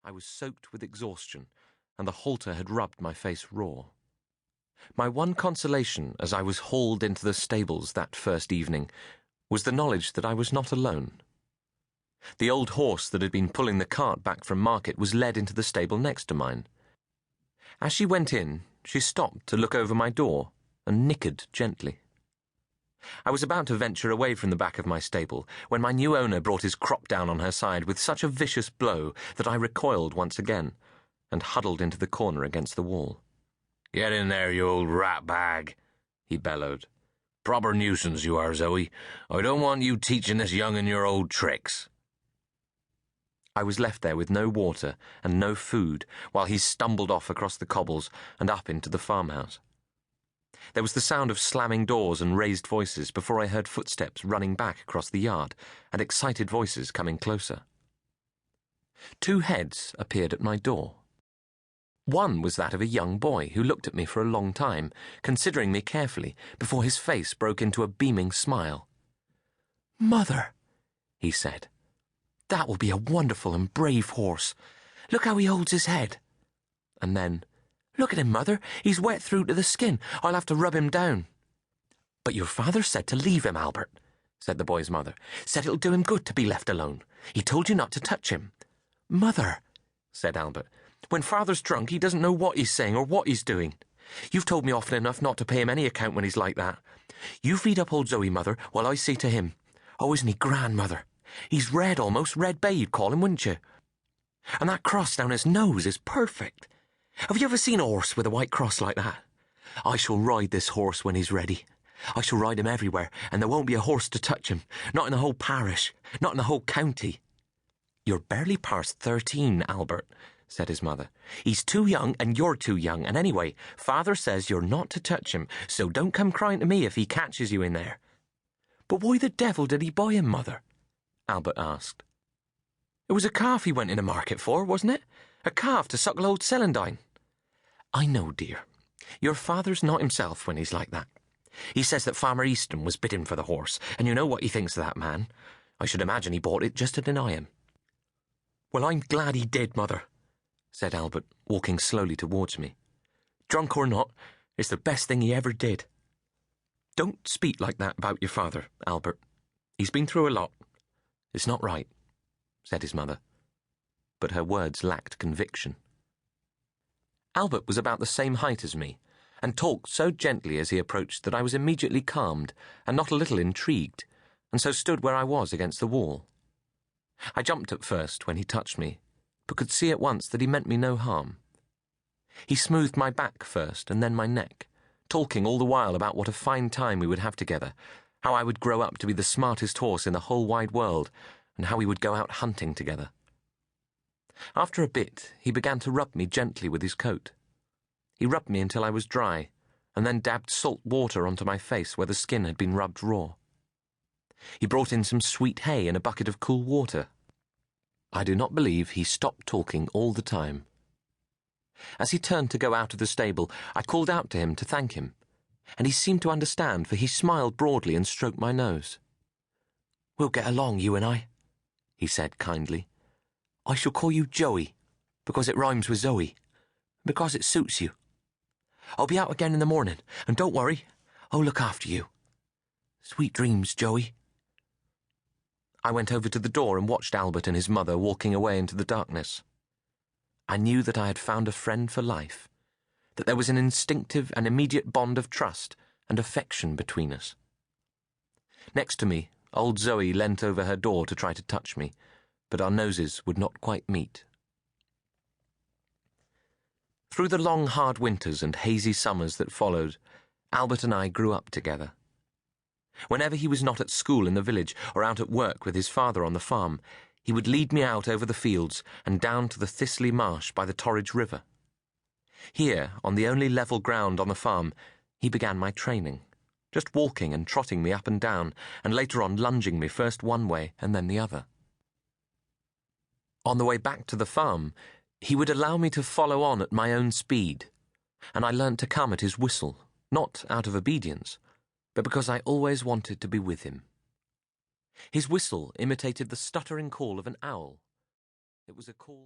I was soaked with exhaustion, and the halter had rubbed my face raw. My one consolation as I was hauled into the stables that first evening was the knowledge that I was not alone. The old horse that had been pulling the cart back from market was led into the stable next to mine. As she went in, she stopped to look over my door and nickered gently. I was about to venture away from the back of my stable when my new owner brought his crop down on her side with such a vicious blow that I recoiled once again and huddled into the corner against the wall. "Get in there, you old rat bag," he bellowed. "Proper nuisance you are, Zoe. I don't want you teaching this young'un your old tricks." I was left there with no water and no food while he stumbled off across the cobbles and up into the farmhouse. There was the sound of slamming doors and raised voices before I heard footsteps running back across the yard and excited voices coming closer. 2 heads appeared at my door. One was that of a young boy who looked at me for a long time, considering me carefully, before his face broke into a beaming smile. "Mother," he said, "that will be a wonderful and brave horse. Look how he holds his head." And then, "Look at him, Mother. He's wet through to the skin. I'll have to rub him down." "But your father said to leave him, Albert," said the boy's mother. "Said it'll do him good to be left alone. He told you not to touch him." "Mother," said Albert, "when father's drunk, he doesn't know what he's saying or what he's doing. You've told me often enough not to pay him any account when he's like that. You feed up old Zoe, Mother, while I see to him. Oh, isn't he grand, Mother? He's red almost, Red Bay you'd call him, wouldn't you? And that cross down his nose is perfect. Have you ever seen a horse with a white cross like that? I shall ride this horse when he's ready. I shall ride him everywhere, and there won't be a horse to touch him, not in the whole parish, not in the whole county." "You're barely past 13, Albert," said his mother. "He's too young, and you're too young, and anyway, father says you're not to touch him, so don't come crying to me if he catches you in there." "But why the devil did he buy him, Mother?" Albert asked. "It was a calf he went in the market for, wasn't it? A calf to suckle old Celandine." "I know, dear. Your father's not himself when he's like that. He says that Farmer Easton was bidding for the horse, and you know what he thinks of that man. I should imagine he bought it just to deny him." "Well, I'm glad he did, Mother," said Albert, walking slowly towards me. "Drunk or not, it's the best thing he ever did." "Don't speak like that about your father, Albert. He's been through a lot. It's not right," said his mother. But her words lacked conviction. Albert was about the same height as me, and talked so gently as he approached that I was immediately calmed and not a little intrigued, and so stood where I was against the wall. I jumped at first when he touched me, but could see at once that he meant me no harm. He smoothed my back first and then my neck, talking all the while about what a fine time we would have together, how I would grow up to be the smartest horse in the whole wide world, and how we would go out hunting together. After a bit, he began to rub me gently with his coat. He rubbed me until I was dry, and then dabbed salt water onto my face where the skin had been rubbed raw. He brought in some sweet hay and a bucket of cool water. I do not believe he stopped talking all the time. As he turned to go out of the stable, I called out to him to thank him, and he seemed to understand, for he smiled broadly and stroked my nose. "We'll get along, you and I," he said kindly. "I shall call you Joey, because it rhymes with Zoe, because it suits you. I'll be out again in the morning, and don't worry, I'll look after you. Sweet dreams, Joey." I went over to the door and watched Albert and his mother walking away into the darkness. I knew that I had found a friend for life, that there was an instinctive and immediate bond of trust and affection between us. Next to me, old Zoe leant over her door to try to touch me, but our noses would not quite meet. Through the long, hard winters and hazy summers that followed, Albert and I grew up together. Whenever he was not at school in the village or out at work with his father on the farm, he would lead me out over the fields and down to the thistly marsh by the Torridge River. Here, on the only level ground on the farm, he began my training, just walking and trotting me up and down, and later on lunging me first one way and then the other. On the way back to the farm, he would allow me to follow on at my own speed, and I learnt to come at his whistle, not out of obedience, but because I always wanted to be with him. His whistle imitated the stuttering call of an owl. It was a call